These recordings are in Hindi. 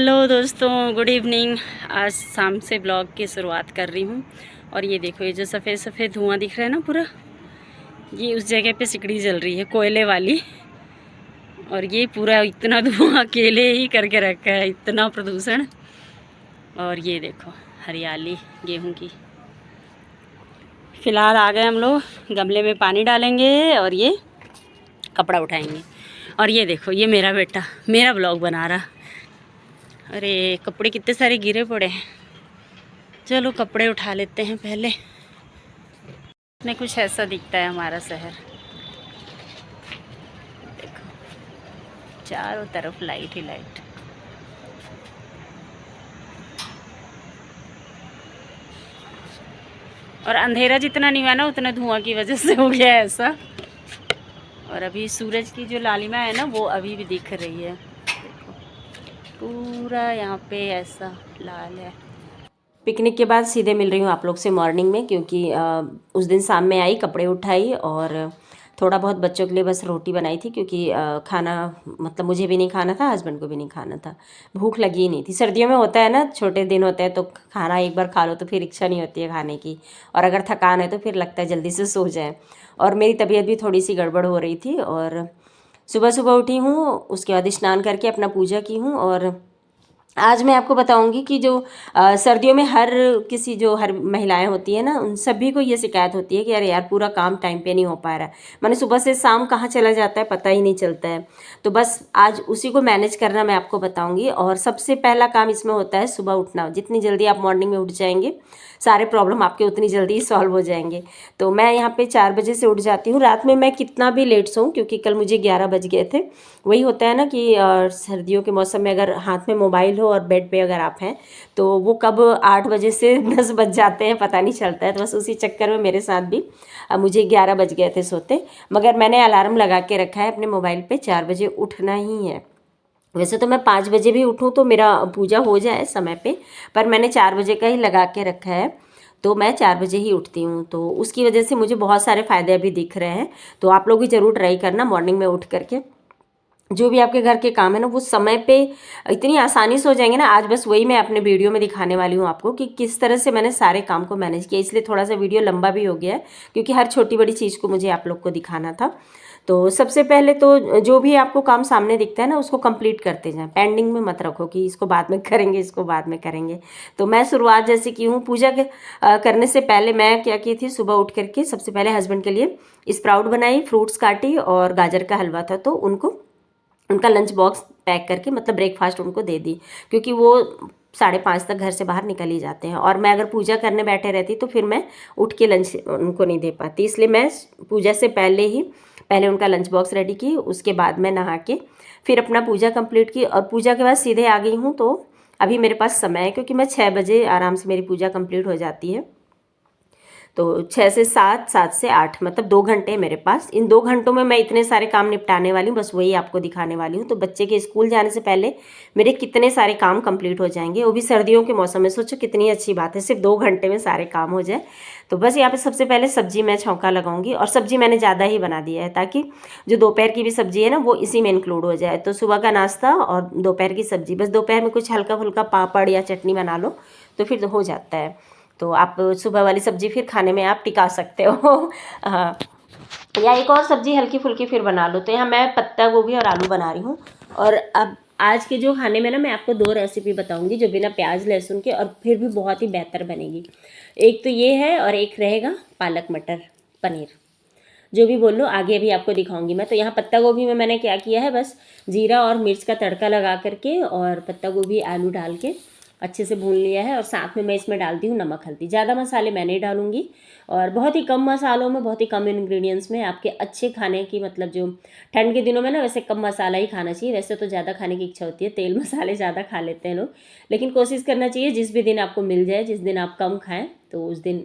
हेलो दोस्तों, गुड इवनिंग। आज शाम से ब्लॉग की शुरुआत कर रही हूँ। और ये देखो, ये जो सफ़ेद सफ़ेद धुआं दिख रहा है ना पूरा, ये उस जगह पे सिकड़ी जल रही है, कोयले वाली। और ये पूरा इतना धुआं अकेले ही करके रखा है, इतना प्रदूषण। और ये देखो हरियाली गेहूं की। फ़िलहाल आ गए हम लोग, गमले में पानी डालेंगे और ये कपड़ा उठाएंगे। और ये देखो, ये मेरा बेटा मेरा ब्लॉग बना रहा। अरे कपड़े कितने सारे गिरे पड़े हैं। चलो कपड़े उठा लेते हैं पहले। में कुछ ऐसा दिखता है हमारा शहर। देखो चारों तरफ लाइट ही लाइट। और अंधेरा जितना नहीं हुआ ना, उतना धुआं की वजह से हो गया ऐसा। और अभी सूरज की जो लालिमा है ना, वो अभी भी दिख रही है। देखो पूरा यहाँ पे ऐसा लाल है। पिकनिक के बाद सीधे मिल रही हूँ आप लोग से मॉर्निंग में, क्योंकि उस दिन शाम में आई, कपड़े उठाई और थोड़ा बहुत बच्चों के लिए बस रोटी बनाई थी, क्योंकि खाना मतलब मुझे भी नहीं खाना था, हस्बैंड को भी नहीं खाना था। भूख लगी ही नहीं थी। सर्दियों में होता है ना, छोटे दिन होते हैं तो खाना एक बार खा लो तो फिर इच्छा नहीं होती है खाने की। और अगर थकान है तो फिर लगता है जल्दी से सो जाए। और मेरी तबीयत भी थोड़ी सी गड़बड़ हो रही थी। और सुबह सुबह उठी हूँ, उसके बाद स्नान करके अपना पूजा की हूँ। और आज मैं आपको बताऊंगी कि जो सर्दियों में हर महिलाएं होती है ना, उन सभी को ये शिकायत होती है कि अरे यार पूरा काम टाइम पे नहीं हो पा रहा है। मैंने सुबह से शाम कहाँ चला जाता है पता ही नहीं चलता है। तो बस आज उसी को मैनेज करना मैं आपको बताऊंगी। और सबसे पहला काम इसमें होता है सुबह उठना। जितनी जल्दी आप मॉर्निंग में उठ जाएंगे, सारे प्रॉब्लम आपके उतनी जल्दी ही सॉल्व हो जाएंगे। तो मैं यहाँ पे 4 बजे से उठ जाती हूँ। रात में मैं कितना भी लेट सोऊं, क्योंकि कल मुझे 11 बज गए थे। वही होता है ना कि सर्दियों के मौसम में अगर हाथ में मोबाइल हो और बेड पे अगर आप हैं, तो वो कब 8 बजे से 10 बज जाते हैं पता नहीं चलता है। तो बस उसी चक्कर में मेरे साथ भी मुझे 11 बज गए थे सोते। मगर मैंने अलार्म लगा के रखा है अपने मोबाइल पे, 4 बजे उठना ही है। वैसे तो मैं 5 बजे भी उठूँ तो मेरा पूजा हो जाए समय पे, पर मैंने 4 बजे का ही लगा के रखा है। तो मैं 4 बजे ही उठती हूँ, तो उसकी वजह से मुझे बहुत सारे फ़ायदे अभी दिख रहे हैं। तो आप लोग भी ज़रूर ट्राई करना मॉर्निंग में उठ करके। जो भी आपके घर के काम है ना, वो समय पे इतनी आसानी से हो जाएंगे ना। आज बस वही मैं अपने वीडियो में दिखाने वाली हूँ आपको कि किस तरह से मैंने सारे काम को मैनेज किया। इसलिए थोड़ा सा वीडियो लंबा भी हो गया है, क्योंकि हर छोटी बड़ी चीज़ को मुझे आप लोग को दिखाना था। तो सबसे पहले तो जो भी आपको काम सामने दिखता है ना, उसको कंप्लीट करते जाएं। पेंडिंग में मत रखो कि इसको बाद में करेंगे, इसको बाद में करेंगे। तो मैं शुरुआत जैसे की हूँ, पूजा करने से पहले मैं क्या की थी, सुबह उठ करके सबसे पहले हस्बैंड के लिए स्प्राउट बनाई, फ्रूट्स काटी और गाजर का हलवा था, तो उनका लंच बॉक्स पैक करके मतलब ब्रेकफास्ट उनको दे दी। क्योंकि वो 5:30 तक घर से बाहर निकल ही जाते हैं, और मैं अगर पूजा करने बैठे रहती तो फिर मैं उठ के लंच उनको नहीं दे पाती। इसलिए मैं पूजा से पहले उनका लंच बॉक्स रेडी की। उसके बाद मैं नहा के फिर अपना पूजा कंप्लीट की, और पूजा के बाद सीधे आ गई हूँ। तो अभी मेरे पास समय है, क्योंकि मैं 6 बजे आराम से मेरी पूजा कंप्लीट हो जाती है। तो 6 से 7, 7 से 8 मतलब 2 घंटे मेरे पास। इन 2 घंटों में मैं इतने सारे काम निपटाने वाली हूँ, बस वही आपको दिखाने वाली हूँ। तो बच्चे के स्कूल जाने से पहले मेरे कितने सारे काम कंप्लीट हो जाएंगे, वो भी सर्दियों के मौसम में। सोचो कितनी अच्छी बात है, सिर्फ 2 घंटे में सारे काम हो जाए। तो बस यहाँ पे सबसे पहले सब्जी मैं छौंका लगाऊंगी, और सब्जी मैंने ज़्यादा ही बना दिया है, ताकि जो दोपहर की भी सब्जी है ना, वो इसी में इंक्लूड हो जाए। तो सुबह का नाश्ता और दोपहर की सब्जी, बस दोपहर में कुछ हल्का फुल्का पापड़ या चटनी बना लो तो फिर हो जाता है। तो आप सुबह वाली सब्जी फिर खाने में आप टिका सकते हो। हाँ, या एक और सब्जी हल्की फुल्की फिर बना लो। तो यहाँ मैं पत्ता गोभी और आलू बना रही हूँ। और अब आज के जो खाने में ना, मैं आपको 2 रेसिपी बताऊंगी जो बिना प्याज लहसुन के और फिर भी बहुत ही बेहतर बनेगी। एक तो ये है, और एक रहेगा पालक मटर पनीर। जो भी बोल लो, आगे अभी आपको दिखाऊंगी मैं। तो यहाँ पत्ता गोभी में मैंने क्या किया है, बस जीरा और मिर्च का तड़का लगा करके और पत्ता गोभी आलू डाल के अच्छे से भून लिया है। और साथ में मैं इसमें डालती हूँ नमक हल्दी। ज़्यादा मसाले मैं नहीं डालूंगी, और बहुत ही कम मसालों में, बहुत ही कम इंग्रेडिएंट्स में आपके अच्छे खाने की, मतलब जो ठंड के दिनों में ना, वैसे कम मसाला ही खाना चाहिए। वैसे तो ज़्यादा खाने की इच्छा होती है, तेल मसाले ज़्यादा खा लेते हैं लोग, लेकिन कोशिश करना चाहिए जिस भी दिन आपको मिल जाए, जिस दिन आप कम खाएं, तो उस दिन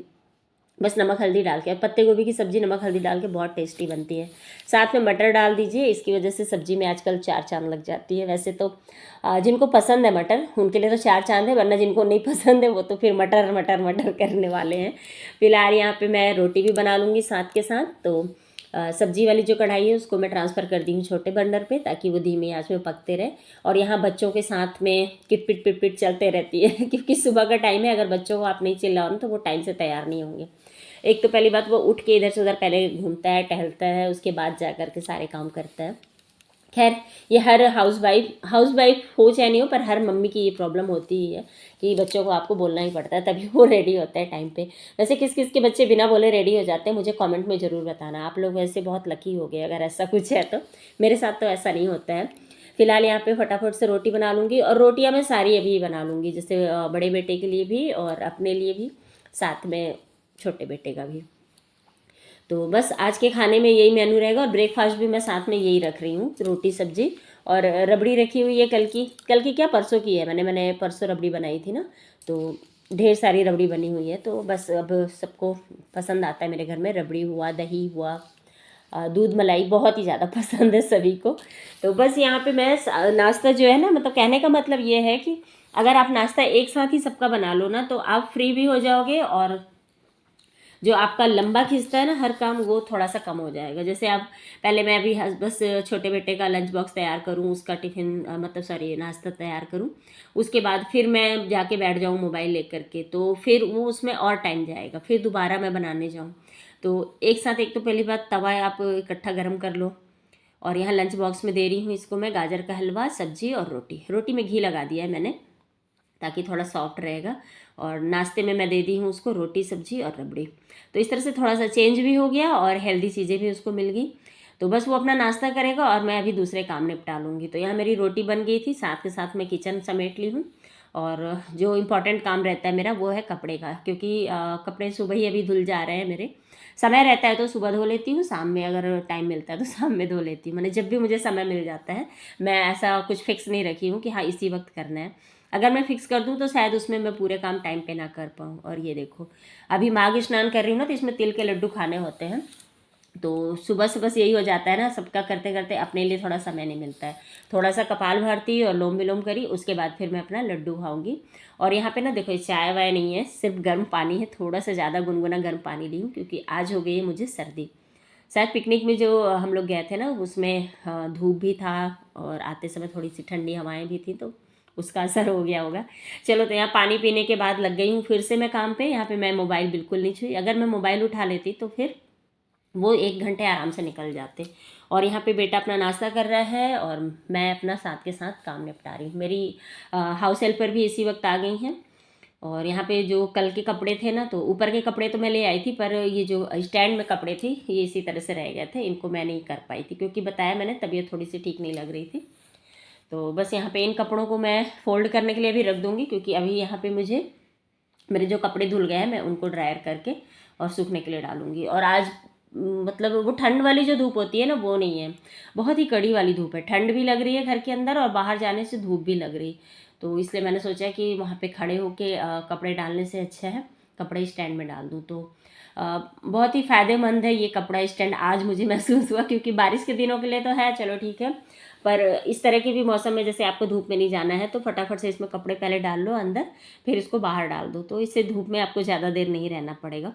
बस नमक हल्दी डाल के। और पत्ते गोभी की सब्ज़ी नमक हल्दी डाल के बहुत टेस्टी बनती है। साथ में मटर डाल दीजिए, इसकी वजह से सब्ज़ी में आजकल 4 चांद लग जाती है। वैसे तो जिनको पसंद है मटर, उनके लिए तो 4 चांद है, वरना जिनको नहीं पसंद है वो तो फिर मटर मटर मटर करने वाले हैं। फिलहाल यहाँ पे मैं रोटी भी बना लूँगी साथ के साथ। तो सब्जी वाली जो कढ़ाई है उसको मैं ट्रांसफ़र कर दी हूँ छोटे बर्नर पे, ताकि वो धीमी आंच में पकते रहे। और यहाँ बच्चों के साथ में किट पिट चलते रहती है क्योंकि सुबह का टाइम है, अगर बच्चों को आप नहीं चिल्लाओ ना तो वो टाइम से तैयार नहीं होंगे। एक तो पहली बात, वो उठ के इधर से उधर पहले घूमता है, टहलता है, उसके बाद जा कर के सारे काम करता है। खैर, ये हर हाउस वाइफ हो चाहे नहीं हो, पर हर मम्मी की ये प्रॉब्लम होती ही है कि बच्चों को आपको बोलना ही पड़ता है तभी वो रेडी होता है टाइम पे। वैसे किस किस के बच्चे बिना बोले रेडी हो जाते हैं, मुझे कमेंट में ज़रूर बताना। आप लोग वैसे बहुत लकी हो गए अगर ऐसा कुछ है तो। मेरे साथ तो ऐसा नहीं होता है। फिलहाल यहाँ पे फटाफट से रोटी बना लूँगी, और रोटियाँ मैं सारी अभी बना लूँगी, जैसे बड़े बेटे के लिए भी और अपने लिए भी, साथ में छोटे बेटे का भी। तो बस आज के खाने में यही मेन्यू रहेगा, और ब्रेकफास्ट भी मैं साथ में यही रख रही हूँ, रोटी सब्जी। और रबड़ी रखी हुई है कल की क्या, परसों की है, मैंने परसों रबड़ी बनाई थी ना, तो ढेर सारी रबड़ी बनी हुई है। तो बस अब सबको पसंद आता है मेरे घर में, रबड़ी हुआ, दही हुआ, दूध मलाई बहुत ही ज़्यादा पसंद है सभी को। तो बस यहाँ पे मैं नाश्ता जो है ना, मतलब कहने का मतलब ये है कि अगर आप नाश्ता एक साथ ही सबका बना लो ना, तो आप फ्री भी हो जाओगे, और जो आपका लंबा खिंचता है ना हर काम, वो थोड़ा सा कम हो जाएगा। जैसे आप पहले, मैं अभी बस छोटे बेटे का लंच बॉक्स तैयार करूँ, उसका टिफ़िन मतलब सॉरी नाश्ता तैयार करूँ, उसके बाद फिर मैं जाके बैठ जाऊँ मोबाइल लेकर के, तो फिर वो उसमें और टाइम जाएगा, फिर दोबारा मैं बनाने जाऊँ। तो एक साथ, एक तो पहली बात तवा आप इकट्ठा गर्म कर लो, और यहाँ लंच बॉक्स में दे रही हूँ इसको मैं गाजर का हलवा, सब्जी और रोटी में घी लगा दिया है मैंने, ताकि थोड़ा सॉफ्ट रहेगा। और नाश्ते में मैं दे दी हूँ उसको रोटी सब्जी और रबड़ी। तो इस तरह से थोड़ा सा चेंज भी हो गया और हेल्दी चीज़ें भी उसको मिल गई। तो बस वो अपना नाश्ता करेगा और मैं अभी दूसरे काम निपटा लूँगी। तो यहाँ मेरी रोटी बन गई थी, साथ के साथ मैं किचन समेट ली हूँ। और जो इम्पोर्टेंट काम रहता है मेरा वो है कपड़े का, क्योंकि कपड़े सुबह ही अभी धुल जा रहे हैं मेरे। समय रहता है तो सुबह धो लेती हूँ, शाम में अगर टाइम मिलता है तो शाम में धो लेती हूँ। मैंने जब भी मुझे समय मिल जाता है, मैं ऐसा कुछ फिक्स नहीं रखी हूँ कि हाँ इसी वक्त करना है। अगर मैं फिक्स कर दूँ तो शायद उसमें मैं पूरे काम टाइम पे ना कर पाऊँ। और ये देखो, अभी माघ स्नान कर रही हूँ ना, तो इसमें तिल के लड्डू खाने होते हैं। तो सुबह से बस यही हो जाता है ना, सबका करते करते अपने लिए थोड़ा समय नहीं मिलता है। थोड़ा सा कपाल भारती और लोम विलोम करी, उसके बाद फिर मैं अपना लड्डू खाऊंगी। और यहाँ पे ना देखो, चाय वाय नहीं है, सिर्फ गर्म पानी है, थोड़ा सा ज़्यादा गुनगुना गर्म पानी ली हूँ, क्योंकि आज हो गई है मुझे सर्दी। शायद पिकनिक में जो हम लोग गए थे ना, उसमें धूप भी था और आते समय थोड़ी सी ठंडी हवाएं भी थी, तो उसका असर हो गया होगा। चलो, तो यहाँ पानी पीने के बाद लग गई हूँ फिर से मैं काम पे। यहाँ पे मैं मोबाइल बिल्कुल नहीं छुई, अगर मैं मोबाइल उठा लेती तो फिर वो 1 घंटे आराम से निकल जाते। और यहाँ पे बेटा अपना नाश्ता कर रहा है और मैं अपना साथ के साथ काम निपटा रही हूँ। मेरी हाउस हेल्पर भी इसी वक्त आ गई हैं। और यहाँ पे जो कल के कपड़े थे ना, तो ऊपर के कपड़े तो मैं ले आई थी, पर ये जो स्टैंड में कपड़े थे ये इसी तरह से रह गए थे, इनको मैं नहीं कर पाई थी, क्योंकि बताया मैंने तबीयत थोड़ी सी ठीक नहीं लग रही थी। तो बस यहाँ पे इन कपड़ों को मैं फ़ोल्ड करने के लिए भी रख दूँगी, क्योंकि अभी यहाँ पे मुझे मेरे जो कपड़े धुल गए हैं मैं उनको ड्रायर करके और सूखने के लिए डालूँगी। और आज मतलब वो ठंड वाली जो धूप होती है ना, वो नहीं है, बहुत ही कड़ी वाली धूप है। ठंड भी लग रही है घर के अंदर और बाहर जाने से धूप भी लग रही। तो इसलिए मैंने सोचा कि वहाँ पे खड़े होके कपड़े डालने से अच्छा है कपड़े स्टैंड में डाल दूँ। तो बहुत ही फ़ायदेमंद है ये कपड़ा स्टैंड, आज मुझे महसूस हुआ, क्योंकि बारिश के दिनों के लिए तो है, चलो ठीक है, पर इस तरह के भी मौसम में जैसे आपको धूप में नहीं जाना है तो फटाफट से इसमें कपड़े पहले डाल लो अंदर, फिर इसको बाहर डाल दो, तो इससे धूप में आपको ज़्यादा देर नहीं रहना पड़ेगा।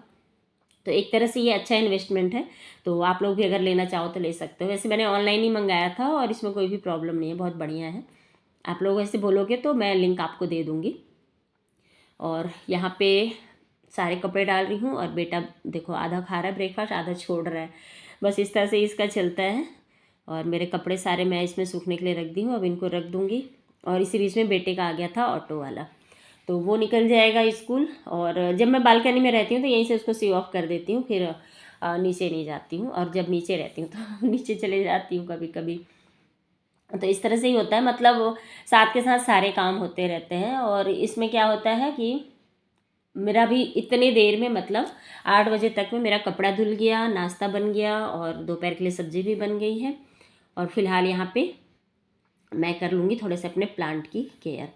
तो एक तरह से ये अच्छा इन्वेस्टमेंट है। तो आप लोग भी अगर लेना चाहो तो ले सकते हो। वैसे मैंने ऑनलाइन ही मंगाया था और इसमें कोई भी प्रॉब्लम नहीं है, बहुत बढ़िया है। आप लोग ऐसे बोलोगे तो मैं लिंक आपको दे दूँगी। और यहाँ पे सारे कपड़े डाल रही हूँ और बेटा देखो आधा खा रहा है ब्रेकफास्ट, आधा छोड़ रहा है। बस इस तरह से इसका चलता है। और मेरे कपड़े सारे मैं इसमें सूखने के लिए रख दी हूँ, अब इनको रख दूँगी। और इसी बीच में बेटे का आ गया था ऑटो वाला, तो वो निकल जाएगा स्कूल। और जब मैं बालकनी में रहती हूँ तो यहीं से उसको सी ऑफ कर देती हूँ, फिर नीचे नहीं जाती हूँ। और जब नीचे रहती हूँ तो नीचे चले जाती हूँ कभी कभी। तो इस तरह से ही होता है, मतलब साथ के साथ सारे काम होते रहते हैं। और इसमें क्या होता है कि मेरा भी इतने देर में, मतलब 8 बजे तक में मेरा कपड़ा धुल गया, नाश्ता बन गया और दोपहर के लिए सब्जी भी बन गई है। और फिलहाल यहाँ पे मैं कर लूँगी थोड़े से अपने प्लांट की केयर।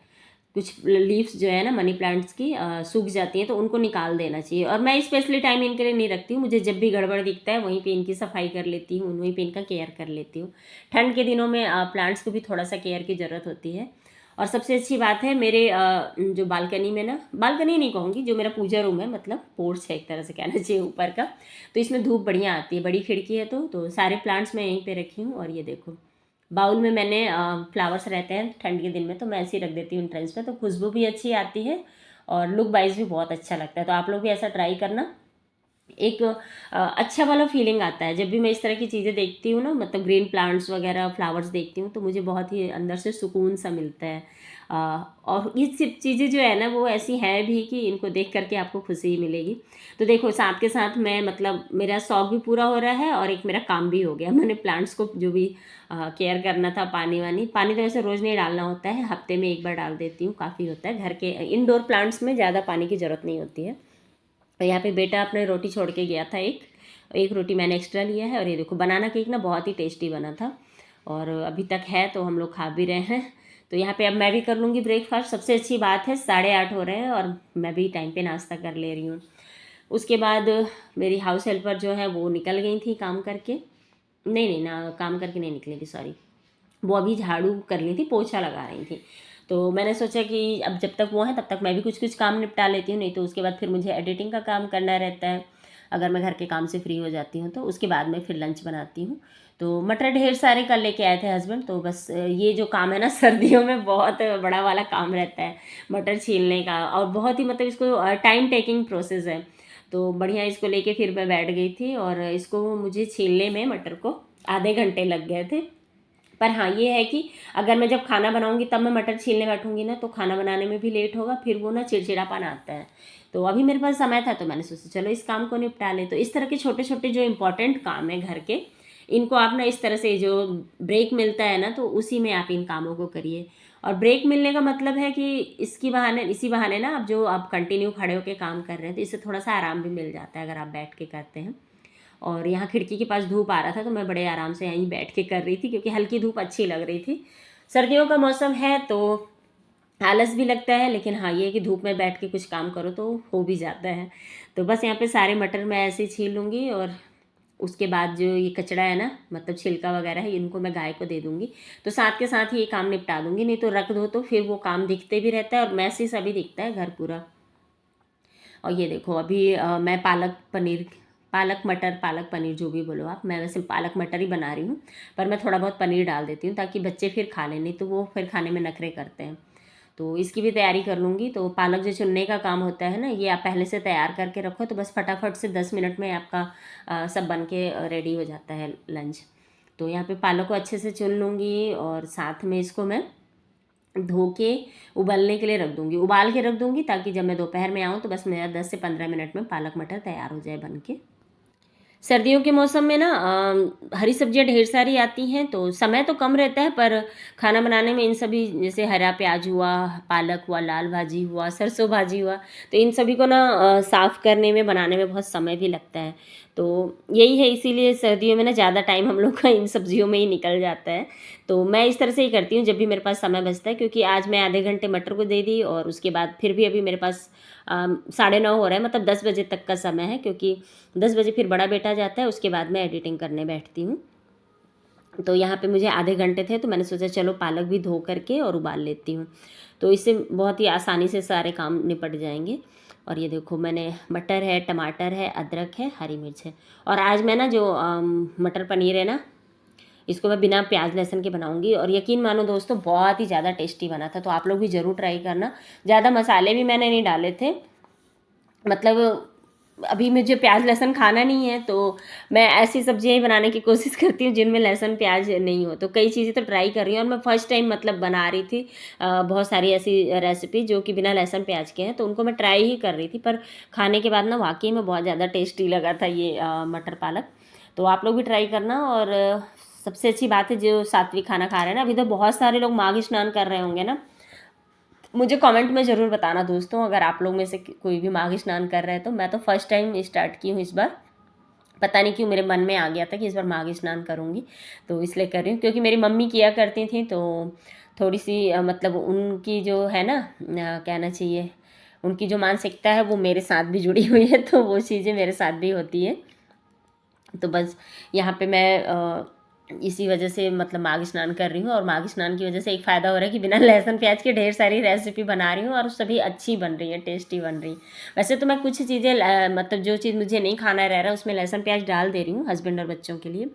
कुछ लीव्स जो है ना मनी प्लांट्स की सूख जाती हैं, तो उनको निकाल देना चाहिए। और मैं स्पेशली टाइम इनके लिए नहीं रखती हूँ, मुझे जब भी गड़बड़ दिखता है वहीं पे इनकी सफाई कर लेती हूँ, वहीं पे इनका केयर कर लेती हूँ। ठंड के दिनों में प्लांट्स को भी थोड़ा सा केयर की ज़रूरत होती है। और सबसे अच्छी बात है मेरे जो बालकनी में ना, बालकनी नहीं कहूँगी, जो मेरा पूजा रूम है, मतलब पोर्च है एक तरह से कहना चाहिए ऊपर का, तो इसमें धूप बढ़िया आती है, बड़ी खिड़की है तो सारे प्लांट्स मैं यहीं पे रखी हूँ। और ये देखो बाउल में मैंने फ्लावर्स रहते हैं ठंड के दिन में, तो मैं ऐसे ही रख देती हूँ एंट्रेंस पे, तो खुशबू भी अच्छी आती है और लुक वाइज भी बहुत अच्छा लगता है। तो आप लोग भी ऐसा ट्राई करना, एक अच्छा वाला फीलिंग आता है जब भी मैं इस तरह की चीज़ें देखती हूँ ना, मतलब ग्रीन प्लांट्स वगैरह फ्लावर्स देखती हूँ, तो मुझे बहुत ही अंदर से सुकून सा मिलता है। और ये सब चीज़ें जो है ना वो ऐसी हैं भी कि इनको देख करके आपको खुशी मिलेगी। तो देखो साथ के साथ मैं, मतलब मेरा शौक भी पूरा हो रहा है और एक मेरा काम भी हो गया। मैंने प्लांट्स को जो भी केयर करना था, पानी तो वैसे रोज़ नहीं डालना होता है, हफ्ते में एक बार डाल देती हूँ, काफ़ी होता है। घर के इंडोर प्लांट्स में ज़्यादा पानी की ज़रूरत नहीं होती है। यहाँ पे बेटा अपने रोटी छोड़ के गया था, एक रोटी मैंने एक्स्ट्रा लिया है। और ये देखो बनाना केक ना बहुत ही टेस्टी बना था और अभी तक है, तो हम लोग खा भी रहे हैं। तो यहाँ पे अब मैं भी कर लूँगी ब्रेकफास्ट। सबसे अच्छी बात है 8:30 हो रहे हैं और मैं भी टाइम पे नाश्ता कर ले रही हूँ। उसके बाद मेरी हाउस हेल्पर जो है वो निकल गई थी काम करके, नहीं ना, काम करके नहीं निकली थी, सॉरी, वो अभी झाड़ू कर रही थी, पोछा लगा रही थी। तो मैंने सोचा कि अब जब तक वो है तब तक मैं भी कुछ कुछ काम निपटा लेती हूँ, नहीं तो उसके बाद फिर मुझे एडिटिंग का काम करना रहता है। अगर मैं घर के काम से फ्री हो जाती हूँ तो उसके बाद में फिर लंच बनाती हूँ। तो मटर ढेर सारे कल लेके आए थे हस्बैंड, तो बस ये जो काम है ना सर्दियों में बहुत बड़ा वाला काम रहता है मटर छीलने का, और बहुत ही मतलब इसको टाइम टेकिंग प्रोसेस है। तो बढ़िया इसको लेके फिर मैं बैठ गई थी और इसको मुझे छीलने में मटर को आधे घंटे लग गए थे। पर हाँ ये है कि अगर मैं जब खाना बनाऊंगी तब मैं मटर छीलने बैठूंगी ना, तो खाना बनाने में भी लेट होगा, फिर वो ना चिड़चिड़ापन आता है। तो अभी मेरे पास समय था तो मैंने सोचा चलो इस काम को निपटा ले। तो इस तरह के छोटे छोटे जो इंपॉर्टेंट काम है घर के, इनको आप ना इस तरह से, जो ब्रेक मिलता है ना तो उसी में आप इन कामों को करिए। और ब्रेक मिलने का मतलब है कि इसी बहाने ना आप जो आप कंटिन्यू खड़े होकर काम कर रहे हैं तो इससे थोड़ा सा आराम भी मिल जाता है अगर आप बैठ के करते हैं। और यहाँ खिड़की के पास धूप आ रहा था तो मैं बड़े आराम से यहीं बैठ के कर रही थी, क्योंकि हल्की धूप अच्छी लग रही थी। सर्दियों का मौसम है तो आलस भी लगता है, लेकिन हाँ ये है कि धूप में बैठ के कुछ काम करो तो हो भी जाता है। तो बस यहाँ पे सारे मटर मैं ऐसे ही छील लूँगी और उसके बाद जो ये कचड़ा है ना, मतलब छिलका वगैरह है, इनको मैं गाय को दे दूँगी। तो साथ के साथ ही ये काम निपटा दूँगी, नहीं तो रख दो तो फिर वो काम दिखते भी रहता है और मैसी सा भी दिखता है घर पूरा। और ये देखो अभी मैं पालक मटर पालक पनीर जो भी बोलो आप, मैं वैसे पालक मटर ही बना रही हूँ, पर मैं थोड़ा बहुत पनीर डाल देती हूँ ताकि बच्चे फिर खा लें, नहीं तो वो फिर खाने में नखरे करते हैं। तो इसकी भी तैयारी कर लूँगी। तो पालक जो चुनने का काम होता है ना, ये आप पहले से तैयार करके रखो तो बस फटाफट से 10 मिनट में आपका सब बन के रेडी हो जाता है लंच। तो यहाँ पे पालक को अच्छे से चुन लूँगी और साथ में इसको मैं धो के उबलने के लिए रख दूँगी, उबाल के रख दूँगी, ताकि जब मैं दोपहर में आऊँ तो बस मेरा 10 से 15 मिनट में पालक मटर तैयार हो जाए बन के। सर्दियों के मौसम में ना हरी सब्जियां ढेर सारी आती हैं तो समय तो कम रहता है, पर खाना बनाने में इन सभी, जैसे हरा प्याज हुआ, पालक हुआ, लाल भाजी हुआ, सरसों भाजी हुआ, तो इन सभी को ना साफ़ करने में, बनाने में बहुत समय भी लगता है। तो यही है, इसीलिए सर्दियों में ना ज़्यादा टाइम हम लोग का इन सब्जियों में ही निकल जाता है। तो मैं इस तरह से ही करती हूँ जब भी मेरे पास समय बचता है, क्योंकि आज मैं आधे घंटे मटर को दे दी और उसके बाद फिर भी अभी मेरे पास 9:30 हो रहा है, मतलब 10 बजे तक का समय है, क्योंकि 10 बजे फिर बड़ा बेटा जाता है, उसके बाद मैं एडिटिंग करने बैठती हूँ। तो यहाँ पे मुझे आधे घंटे थे तो मैंने सोचा चलो पालक भी धो करके और उबाल लेती हूँ, तो इससे बहुत ही आसानी से सारे काम निपट जाएंगे। और ये देखो मैंने मटर है, टमाटर है, अदरक है, हरी मिर्च है। और आज मैं ना जो मटर पनीर है ना, इसको मैं बिना प्याज लहसुन के बनाऊंगी और यकीन मानो दोस्तों बहुत ही ज़्यादा टेस्टी बना था। तो आप लोग भी ज़रूर ट्राई करना। ज़्यादा मसाले भी मैंने नहीं डाले थे, मतलब अभी मुझे प्याज लहसुन खाना नहीं है तो मैं ऐसी सब्जियां ही बनाने की कोशिश करती हूँ जिनमें लहसुन प्याज नहीं हो। तो कई चीज़ें तो ट्राई कर रही हूँ और मैं फर्स्ट टाइम मतलब बना रही थी बहुत सारी ऐसी रेसिपी जो कि बिना लहसुन प्याज के हैं, तो उनको मैं ट्राई ही कर रही थी। पर खाने के बाद ना वाकई में बहुत ज़्यादा टेस्टी लगा था ये मटर पालक। तो आप लोग भी ट्राई करना। और सबसे अच्छी बात है जो सात्विक खाना खा रहे हैं ना, अभी तो बहुत सारे लोग माघ स्नान कर रहे होंगे ना, मुझे कमेंट में ज़रूर बताना दोस्तों, अगर आप लोग में से कोई भी माघ स्नान कर रहे हैं तो। मैं तो फर्स्ट टाइम स्टार्ट की हूँ इस बार, पता नहीं क्यों मेरे मन में आ गया था कि इस बार माघ स्नान करूँगी, तो इसलिए कर रही हूँ। क्योंकि मेरी मम्मी किया करती थी तो थोड़ी सी मतलब उनकी जो है ना, कहना चाहिए उनकी जो मानसिकता है वो मेरे साथ भी जुड़ी हुई है, तो वो चीज़ें मेरे साथ भी होती है। तो बस यहाँ पे मैं इसी वजह से मतलब माघ स्नान कर रही हूँ। और माघ स्नान की वजह से एक फ़ायदा हो रहा है कि बिना लहसुन प्याज के ढेर सारी रेसिपी बना रही हूँ और सभी अच्छी बन रही है, टेस्टी बन रही। वैसे तो मैं कुछ चीज़ें मतलब जो चीज़ मुझे नहीं खाना रह रहा उसमें लहसुन प्याज डाल दे रही हूँ हस्बैंड और बच्चों के लिए।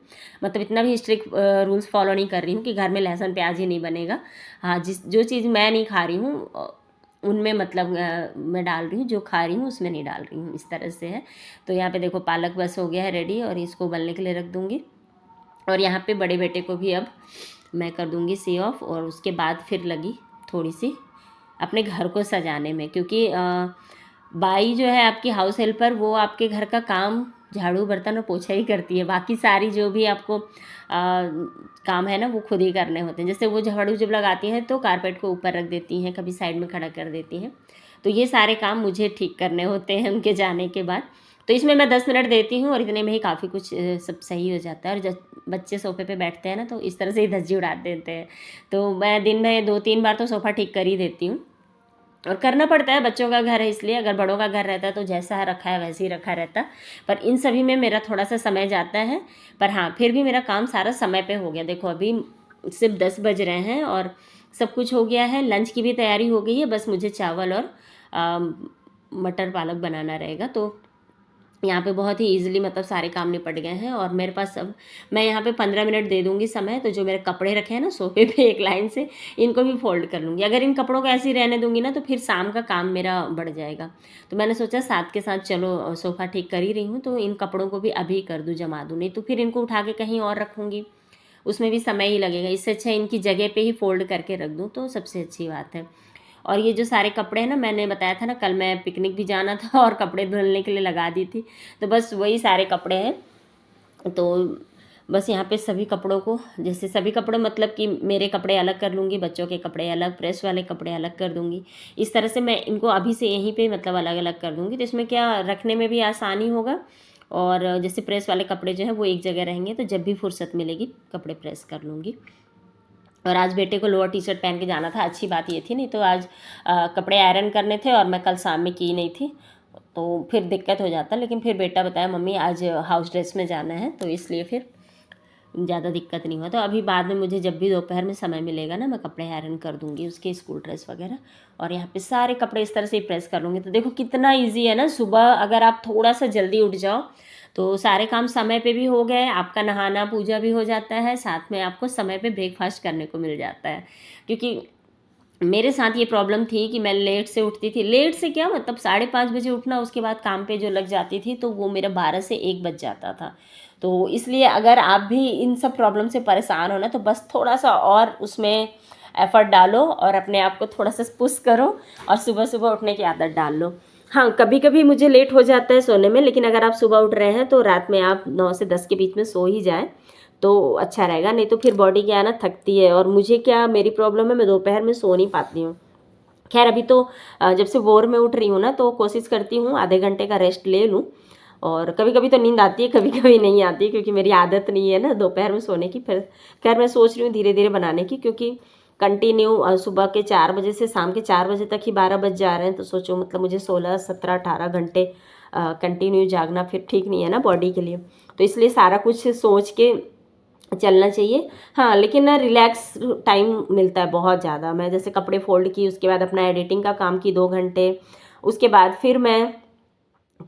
मतलब इतना भी स्ट्रिक्ट रूल्स फॉलो नहीं कर रही हूँ कि घर में लहसुन प्याज ही नहीं बनेगा। हाँ, जो चीज़ मैं नहीं खा रही हूँ उनमें मतलब मैं डाल रही हूँ, जो खा रही हूँ उसमें नहीं डाल रही हूँ, इस तरह से है। तो यहाँ पे देखो पालक बस हो गया है रेडी और इसको उबलने के लिए रख दूँगी। और यहाँ पे बड़े बेटे को भी अब मैं कर दूँगी सी ऑफ। और उसके बाद फिर लगी थोड़ी सी अपने घर को सजाने में, क्योंकि बाई जो है आपकी हाउस हेल्पर, वो आपके घर का काम झाड़ू बर्तन और पोछा ही करती है। बाकी सारी जो भी आपको काम है ना वो खुद ही करने होते हैं। जैसे वो झाड़ू जब लगाती हैं तो कारपेट को ऊपर रख देती हैं, कभी साइड में खड़ा कर देती हैं। तो ये सारे काम मुझे ठीक करने होते हैं उनके जाने के बाद। तो इसमें मैं 10 मिनट देती हूँ और इतने में ही काफ़ी कुछ सब सही हो जाता है। और जब बच्चे सोफे पे बैठते हैं ना तो इस तरह से ही धज्जी उड़ा देते हैं। तो मैं दिन में 2-3 बार तो सोफ़ा ठीक कर ही देती हूँ। और करना पड़ता है, बच्चों का घर है इसलिए। अगर बड़ों का घर रहता है तो जैसा रखा है वैसे ही रखा रहता। पर इन सभी में मेरा थोड़ा सा समय जाता है। पर हाँ, फिर भी मेरा काम सारा समय पे हो गया। देखो अभी सिर्फ 10 बज रहे हैं और सब कुछ हो गया है। लंच की भी तैयारी हो गई है, बस मुझे चावल और मटर पालक बनाना रहेगा। तो यहाँ पे बहुत ही ईजिली मतलब सारे काम निपट गए हैं। और मेरे पास अब मैं यहाँ पे 15 मिनट दे दूँगी समय। तो जो मेरे कपड़े रखे हैं ना सोफे पे एक लाइन से, इनको भी फोल्ड कर लूँगी। अगर इन कपड़ों को ऐसे ही रहने दूँगी ना तो फिर शाम का काम मेरा बढ़ जाएगा। तो मैंने सोचा साथ के साथ चलो सोफ़ा ठीक कर ही रही हूँ तो इन कपड़ों को भी अभी कर दूँ, जमा दूँ। नहीं तो फिर इनको उठा के कहीं और रखूँगी, उसमें भी समय ही लगेगा। इससे अच्छा इनकी जगह पे ही फोल्ड करके रख दूँ तो सबसे अच्छी बात है। और ये जो सारे कपड़े हैं ना, मैंने बताया था ना कल मैं पिकनिक भी जाना था और कपड़े धुलने के लिए लगा दी थी। तो बस वही सारे कपड़े हैं। तो बस यहाँ पे सभी कपड़ों को, जैसे सभी कपड़े मतलब कि मेरे कपड़े अलग कर लूँगी, बच्चों के कपड़े अलग, प्रेस वाले कपड़े अलग कर दूँगी। इस तरह से मैं इनको अभी से यहीं पे मतलब अलग अलग कर दूँगी। तो इसमें क्या रखने में भी आसानी होगा। और जैसे प्रेस वाले कपड़े जो हैं वो एक जगह रहेंगे, तो जब भी फुर्सत मिलेगी कपड़े प्रेस कर लूँगी। और आज बेटे को लोअर टी शर्ट पहन के जाना था। अच्छी बात ये थी, नहीं तो आज कपड़े आयरन करने थे और मैं कल शाम में की नहीं थी तो फिर दिक्कत हो जाता। लेकिन फिर बेटा बताया मम्मी आज हाउस ड्रेस में जाना है, तो इसलिए फिर ज़्यादा दिक्कत नहीं हुआ। तो अभी बाद में मुझे जब भी दोपहर में समय मिलेगा ना, मैं कपड़े आयरन कर दूँगी उसके, स्कूल ड्रेस वगैरह। और यहाँ पे सारे कपड़े इस तरह से ही प्रेस कर लूँगी। तो देखो कितना ईजी है ना। सुबह अगर आप थोड़ा सा जल्दी उठ जाओ तो सारे काम समय पे भी हो गए, आपका नहाना पूजा भी हो जाता है, साथ में आपको समय पे ब्रेकफास्ट करने को मिल जाता है। क्योंकि मेरे साथ ये प्रॉब्लम थी कि मैं लेट से उठती थी। लेट से क्या मतलब 5:30 बजे उठना, उसके बाद काम पे जो लग जाती थी तो वो मेरा 12 से 1 बज जाता था। तो इसलिए अगर आप भी इन सब प्रॉब्लम से परेशान हो ना तो बस थोड़ा सा और उसमें एफर्ट डालो और अपने आप को थोड़ा सा पुश करो और सुबह सुबह उठने की आदत डाल लो। हाँ, कभी कभी मुझे लेट हो जाता है सोने में, लेकिन अगर आप सुबह उठ रहे हैं तो रात में आप 9 से 10 के बीच में सो ही जाएं तो अच्छा रहेगा। नहीं तो फिर बॉडी क्या है ना, थकती है। और मुझे क्या, मेरी प्रॉब्लम है, मैं दोपहर में सो नहीं पाती हूँ। खैर अभी तो जब से वोर में उठ रही हूँ ना तो कोशिश करती हूँ आधे घंटे का रेस्ट ले लूँ। और कभी कभी तो नींद आती है, कभी कभी नहीं आती, क्योंकि मेरी आदत नहीं है ना दोपहर में सोने की। फिर खैर मैं सोच रही हूँ धीरे धीरे बनाने की, क्योंकि कंटिन्यू सुबह के 4 बजे से शाम के 4 बजे तक ही 12 बज जा रहे हैं। तो सोचो मतलब मुझे 16, 17, 18 घंटे कंटिन्यू जागना फिर ठीक नहीं है ना बॉडी के लिए। तो इसलिए सारा कुछ सोच के चलना चाहिए। हाँ, लेकिन ना रिलैक्स टाइम मिलता है बहुत ज़्यादा। मैं जैसे कपड़े फोल्ड की, उसके बाद अपना एडिटिंग का काम की 2 घंटे, उसके बाद फिर मैं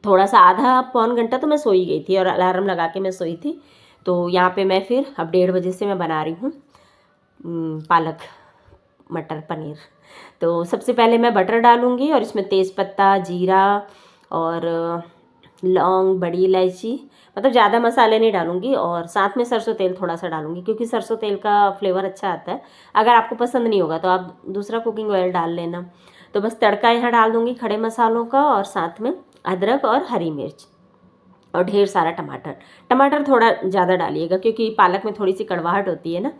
थोड़ा सा आधा पौन घंटा तो मैं सोई गई थी और अलार्म लगा के मैं सोई थी। तो यहाँ पे मैं फिर अब 1:30 बजे से मैं बना रही हूँ पालक मटर पनीर। तो सबसे पहले मैं बटर डालूँगी और इसमें तेज़पत्ता, जीरा और लौंग, बड़ी इलायची, मतलब ज़्यादा मसाले नहीं डालूँगी। और साथ में सरसों तेल थोड़ा सा डालूँगी, क्योंकि सरसों तेल का फ्लेवर अच्छा आता है। अगर आपको पसंद नहीं होगा तो आप दूसरा कुकिंग ऑयल डाल लेना। तो बस तड़का यहाँ डाल दूँगी खड़े मसालों का, और साथ में अदरक और हरी मिर्च और ढेर सारा टमाटर थोड़ा ज़्यादा डालिएगा, क्योंकि पालक में थोड़ी सी कड़वाहट होती है ना।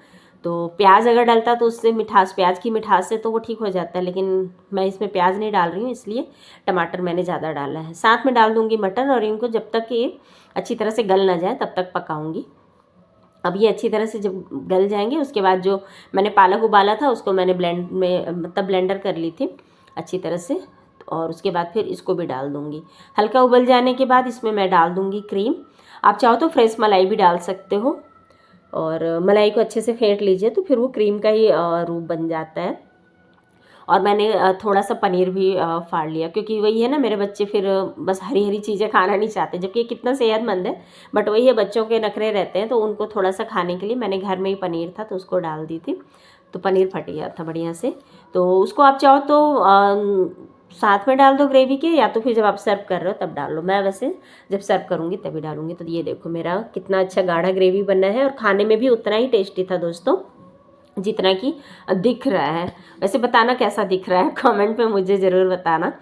तो प्याज अगर डलता तो उससे मिठास, प्याज की मिठास से तो वो ठीक हो जाता है, लेकिन मैं इसमें प्याज नहीं डाल रही हूँ, इसलिए टमाटर मैंने ज़्यादा डाला है। साथ में डाल दूँगी मटर, और इनको जब तक ये अच्छी तरह से गल ना जाए तब तक पकाऊँगी। अब ये अच्छी तरह से जब गल जाएंगे उसके बाद जो मैंने पालक उबाला था उसको मैंने ब्लेंडर कर ली थी अच्छी तरह से। और उसके बाद फिर इसको भी डाल दूँगी। हल्का उबल जाने के बाद इसमें मैं डाल दूँगी क्रीम। आप चाहो तो फ्रेश मलाई भी डाल सकते हो। और मलाई को अच्छे से फेंट लीजिए तो फिर वो क्रीम का ही रूप बन जाता है। और मैंने थोड़ा सा पनीर भी फाड़ लिया, क्योंकि वही है ना, मेरे बच्चे फिर बस हरी हरी चीज़ें खाना नहीं चाहते, जबकि ये कितना सेहतमंद है, बट वही है, बच्चों के नखरे रहते हैं, तो उनको थोड़ा सा खाने के लिए मैंने घर में ही पनीर था तो उसको डाल दी थी, तो पनीर फट गया था बढ़िया से। तो उसको आप चाहो तो साथ में डाल दो ग्रेवी के, या तो फिर जब आप सर्व कर रहे हो तब डाल लो। मैं वैसे जब सर्व करूँगी तभी डालूँगी। तो ये देखो मेरा कितना अच्छा गाढ़ा ग्रेवी बना है, और खाने में भी उतना ही टेस्टी था दोस्तों जितना कि दिख रहा है। वैसे बताना कैसा दिख रहा है, कमेंट में मुझे ज़रूर बताना।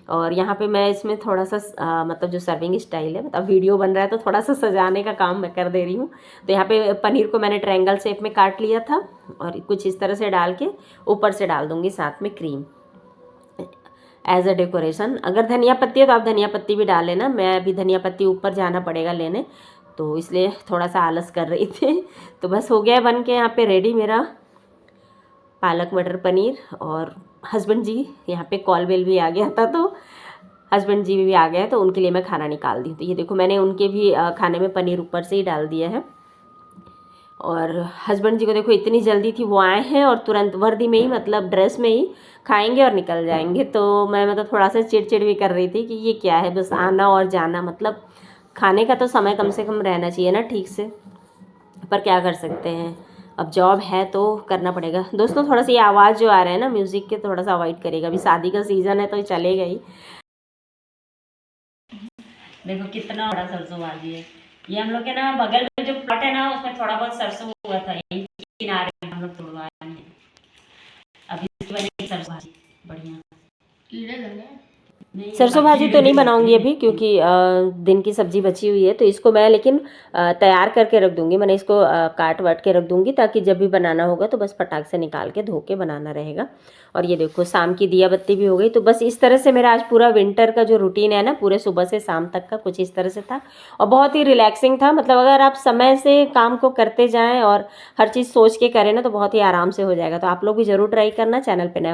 और यहाँ पे मैं इसमें थोड़ा सा मतलब जो सर्विंग स्टाइल है, मतलब वीडियो बन रहा है तो थोड़ा सा सजाने का काम मैं कर दे रही हूँ। तो यहाँ पे पनीर को मैंने ट्रायंगल शेप में काट लिया था, और कुछ इस तरह से डाल के ऊपर से डाल दूँगी साथ में क्रीम एज अ डेकोरेशन। अगर धनिया पत्ती है तो आप धनिया पत्ती भी डाल लेना। मैं अभी धनिया पत्ती ऊपर जाना पड़ेगा लेने, तो इसलिए थोड़ा सा आलस कर रही थी। तो बस हो गया बन के यहाँ पे रेडी मेरा पालक मटर पनीर। और हस्बैंड जी यहाँ पे कॉल बेल भी आ गया था, तो हस्बैंड जी भी आ गए, तो उनके लिए मैं खाना निकाल दी। तो ये देखो मैंने उनके भी खाने में पनीर ऊपर से ही डाल दिया है। और हस्बैंड जी को देखो इतनी जल्दी थी, वो आए हैं और तुरंत वर्दी में ही, मतलब ड्रेस में ही खाएंगे और निकल जाएंगे। तो मैं मतलब थोड़ा सा चिड़चिड़ भी कर रही थी कि ये क्या है, बस आना और जाना, मतलब खाने का तो समय कम से कम रहना चाहिए ना ठीक से, पर क्या कर सकते हैं, अब जॉब है तो करना पड़ेगा। दोस्तों थोड़ा सा ये आवाज़ जो आ रहा है ना म्यूज़िक के, थोड़ा सा अवॉइड करेगा, अभी शादी का सीज़न है तो ये चलेगा ही। देखो कितना बड़ा सरसों भाजी है। ये हम लोग के ना बगल में जो प्लॉट है ना, उसमें थोड़ा बहुत सरसों हुआ था, यही किनारे में हम लोग तोड़वाए हैं। अभी इसकी बनेगी सरसों भाजी बढ़िया। कीड़े लगे सरसों भाजी तो नहीं बनाऊंगी अभी, क्योंकि दिन की सब्जी बची हुई है, तो इसको मैं लेकिन तैयार करके रख दूंगी। मैंने इसको काट वाट के रख दूंगी, ताकि जब भी बनाना होगा तो बस फटाक से निकाल के धो के बनाना रहेगा। और ये देखो शाम की दिया बत्ती भी हो गई। तो बस इस तरह से मेरा आज पूरा विंटर का जो रूटीन है ना, पूरे सुबह से शाम तक का कुछ इस तरह से था, और बहुत ही रिलैक्सिंग था। मतलब अगर आप समय से काम को करते जाएँ और हर चीज़ सोच के करें ना, तो बहुत ही आराम से हो जाएगा। तो आप लोग भी ज़रूर ट्राई करना। चैनल पर नए